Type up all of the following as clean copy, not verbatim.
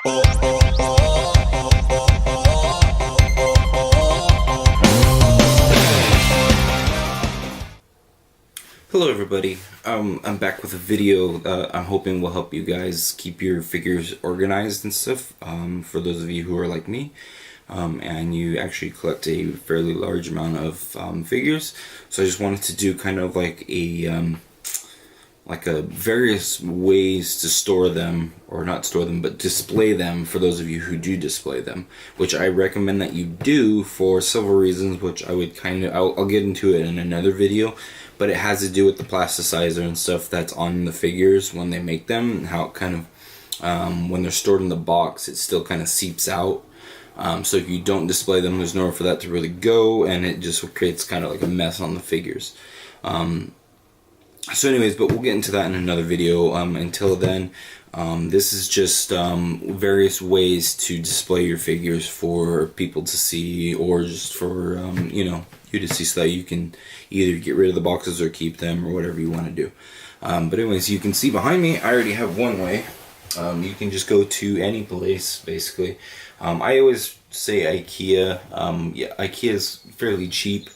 Hello everybody, I'm back with a video I'm hoping will help you guys keep your figures organized and stuff, for those of you who are like me, and you actually collect a fairly large amount of figures. So I just wanted to do kind of like a various ways to store them, or not store them, but display them for those of you who do display them, which I recommend that you do for several reasons, which I would I'll get into it in another video, but it has to do with the plasticizer and stuff that's on the figures when they make them, and how it kind of, when they're stored in the box, it still kind of seeps out. So if you don't display them, there's nowhere for that to really go, and it just creates kind of like a mess on the figures. So anyways, but we'll get into that in another video. Until then, this is just various ways to display your figures for people to see, or just for you to see, so that you can either get rid of the boxes or keep them, or whatever you want to do. But anyways, you can see behind me, I already have one way. You can just go to any place, basically. I always say IKEA. Yeah, IKEA is fairly cheap.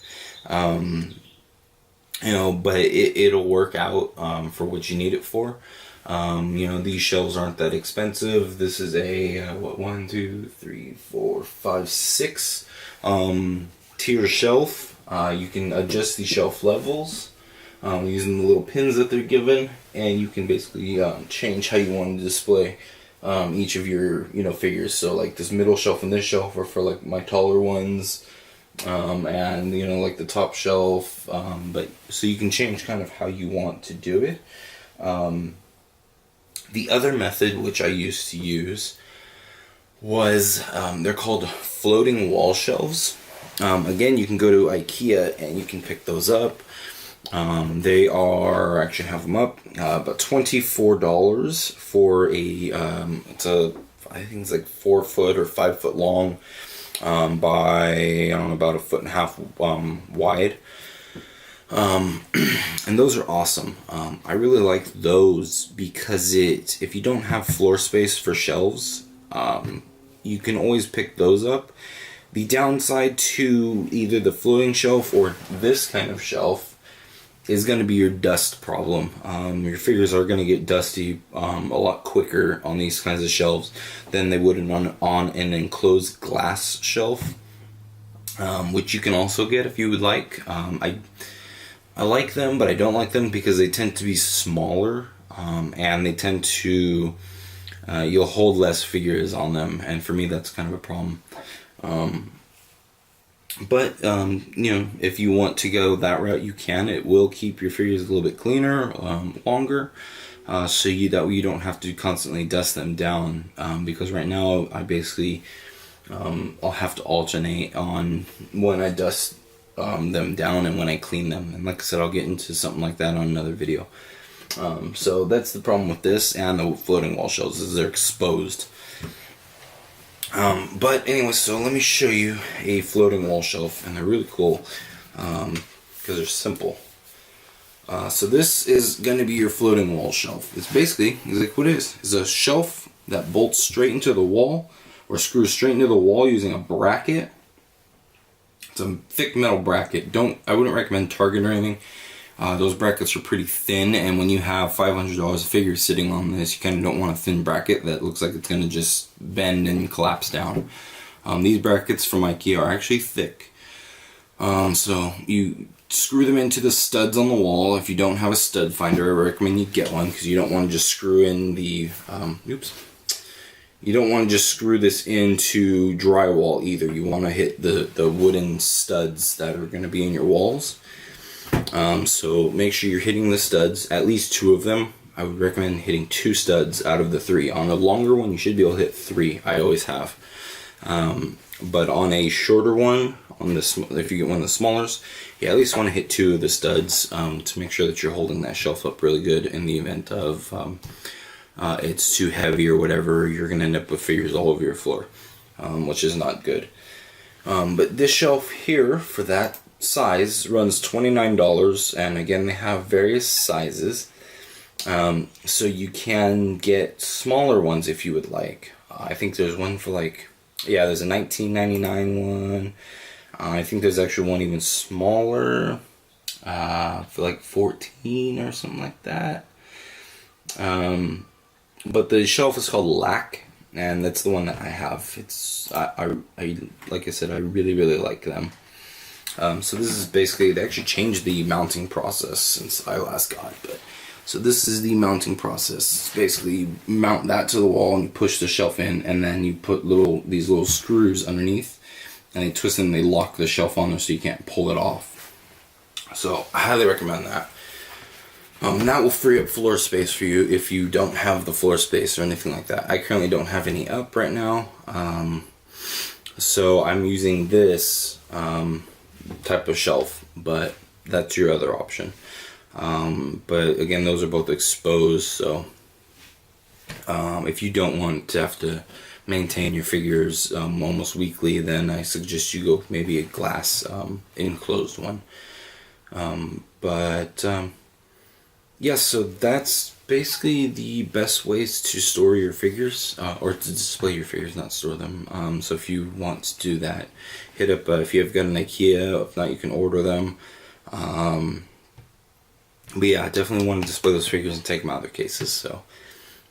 But it'll work out for what you need it for. These shelves aren't that expensive. This is a 1, 2, 3, 4, 5, 6 tier shelf. You can adjust the shelf levels using the little pins that they're given, and you can basically change how you want to display each of your figures. So like this middle shelf and this shelf are for like my taller ones. And like the top shelf, but so you can change kind of how you want to do it. The other method which I used to use was, they're called floating wall shelves. Again, you can go to IKEA and you can pick those up. They are, actually have them up, about $24 for I think it's like 4 foot or 5 foot long, by, I don't know, about 1.5 feet wide. And those are awesome. I really like those because if you don't have floor space for shelves, you can always pick those up. The downside to either the floating shelf or this kind of shelf is going to be your dust problem. Your figures are going to get dusty a lot quicker on these kinds of shelves than they would on an enclosed glass shelf, which you can also get if you would like. I like them, but I don't like them because they tend to be smaller, and they tend to you'll hold less figures on them, and for me that's kind of a problem. But if you want to go that route, you can. It will keep your figures a little bit cleaner, longer, so that way you don't have to constantly dust them down. Because right now I basically I'll have to alternate on when I dust them down and when I clean them. And like I said, I'll get into something like that on another video. So that's the problem with this and the floating wall shelves, is they're exposed. But anyway, so let me show you a floating wall shelf, and they're really cool because they're simple. So this is going to be your floating wall shelf. It's basically what it is. It's a shelf that bolts straight into the wall, or screws straight into the wall using a bracket. It's a thick metal bracket. I wouldn't recommend Target or anything. Those brackets are pretty thin, and when you have $500 of figures sitting on this, you kind of don't want a thin bracket that looks like it's going to just bend and collapse down. These brackets from IKEA are actually thick. So you screw them into the studs on the wall. If you don't have a stud finder, I recommend you get one, because you don't want to just screw in the, you don't want to just screw this into drywall either. You want to hit the wooden studs that are going to be in your walls. So make sure you're hitting the studs, at least 2 of them. I would recommend hitting 2 studs out of the 3. On a longer one, you should be able to hit 3. I always have. But on a shorter one, if you get one of the smallers, you at least want to hit 2 of the studs to make sure that you're holding that shelf up really good. In the event of it's too heavy or whatever, you're going to end up with figures all over your floor, which is not good. But this shelf here, for that size, runs $29, and again, they have various sizes. So you can get smaller ones if you would like. I think there's one for like, yeah, there's a 19.99 one. I think there's actually one even smaller, for like 14 or something like that. But the shelf is called Lac, and that's the one that I have. I like I said, I really, really like them. So this is basically, they actually changed the mounting process since I last got it. But so this is the mounting process. Basically, you mount that to the wall and you push the shelf in, and then you put these little screws underneath, and they twist and they lock the shelf on there so you can't pull it off. So I highly recommend that. That will free up floor space for you if you don't have the floor space or anything like that. I currently don't have any up right now, so I'm using this type of shelf, but that's your other option. But again, those are both exposed, so if you don't want to have to maintain your figures almost weekly, then I suggest you go maybe a glass enclosed one. Yeah, so that's basically the best ways to store your figures, or to display your figures, not store them. So if you want to do that, hit up, if you have got an IKEA, if not, you can order them. But yeah, I definitely want to display those figures and take them out of their cases. So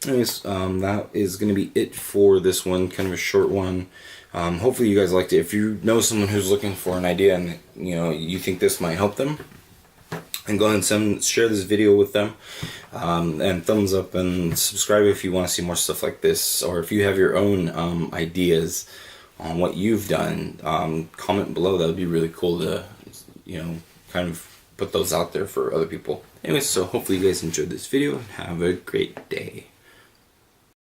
anyways, that is going to be it for this one, kind of a short one. Hopefully you guys liked it. If you know someone who's looking for an idea and you think this might help them, and go ahead and share this video with them, and thumbs up and subscribe if you want to see more stuff like this, or if you have your own ideas on what you've done, comment below. That would be really cool to kind of put those out there for other people. Anyways, so hopefully you guys enjoyed this video and have a great day.